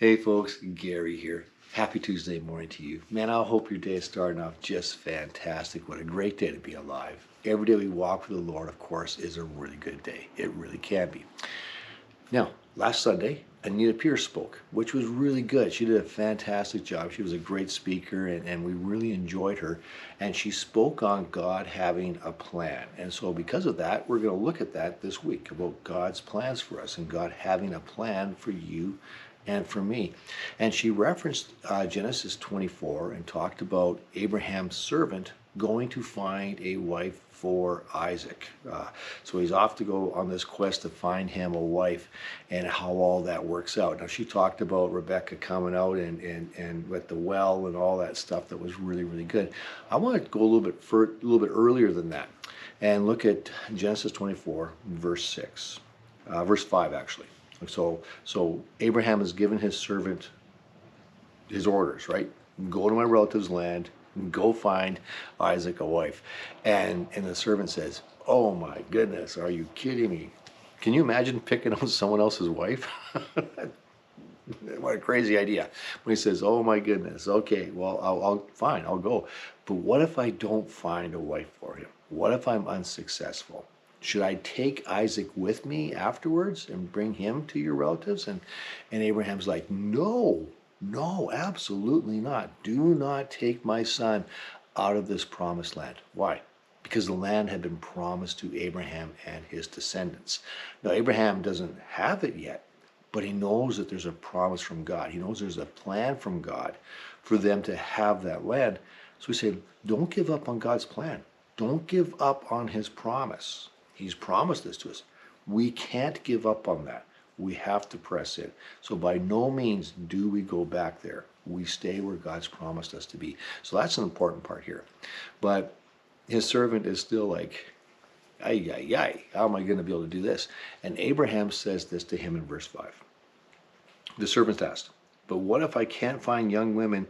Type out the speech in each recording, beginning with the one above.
Hey folks, Gary here. Happy Tuesday morning to you. Man, I hope your day is starting off just fantastic. What a great day to be alive. Every day we walk with the Lord, of course, is a really good day. It really can be. Now, last Sunday, Anita Pierce spoke, which was really good. She did a fantastic job. She was a great speaker, and we really enjoyed her. And she spoke on God having a plan. And so, because of that, we're going to look at that this week about God's plans for us and God having a plan for you and for me. And she referenced Genesis 24 and talked about Abraham's servant going to find a wife for Isaac. So he's off to go on this quest to find him a wife and how all that works out. Now, she talked about Rebecca coming out and with the well and all that stuff that was really, really good. I want to go a little bit earlier than that and look at Genesis 24, verse 6, verse 5 actually. So Abraham has given his servant his orders, right? Go to my relative's land, go find Isaac a wife. And the servant says, oh my goodness, are you kidding me? Can you imagine picking out someone else's wife? What a crazy idea. When he says, oh my goodness, okay, well, I'll go. But what if I don't find a wife for him? What if I'm unsuccessful? Should I take Isaac with me afterwards and bring him to your relatives? And Abraham's like, no, absolutely not. Do not take my son out of this promised land. Why? Because the land had been promised to Abraham and his descendants. Now, Abraham doesn't have it yet, but he knows that there's a promise from God. He knows there's a plan from God for them to have that land. So we say, don't give up on God's plan. Don't give up on his promise. He's promised this to us. We can't give up on that. We have to press in. So by no means do we go back there. We stay where God's promised us to be. So that's an important part here. But his servant is still like, ay, how am I going to be able to do this? And Abraham says this to him in verse 5. The servant asked, but what if I can't find a young woman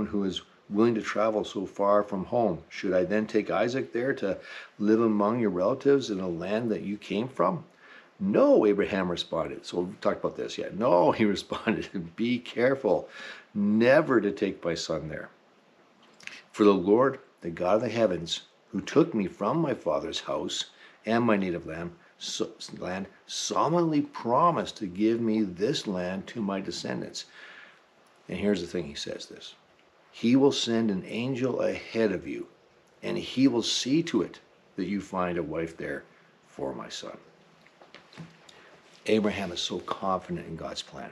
who is willing to travel so far from home? Should I then take Isaac there to live among your relatives in a land that you came from? No, Abraham responded. So we've talked about this yet. No, he responded, be careful never to take my son there. For the Lord, the God of the heavens, who took me from my father's house and my native land, solemnly promised to give me this land to my descendants. And here's the thing, he says this. He will send an angel ahead of you, and he will see to it that you find a wife there for my son. Abraham is so confident in God's plan.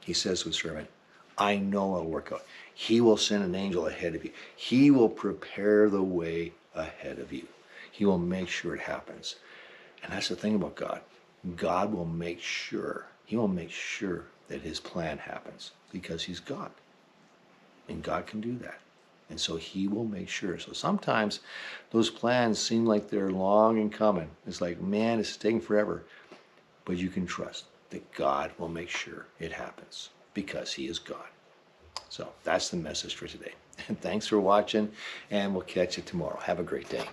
He says to his servant, I know it'll work out. He will send an angel ahead of you. He will prepare the way ahead of you. He will make sure it happens. And that's the thing about God. God will make sure. He will make sure that his plan happens because he's God. And God can do that. And so he will make sure. So sometimes those plans seem like they're long in coming. It's like, man, it's taking forever. But you can trust that God will make sure it happens because he is God. So that's the message for today. And thanks for watching, and we'll catch you tomorrow. Have a great day.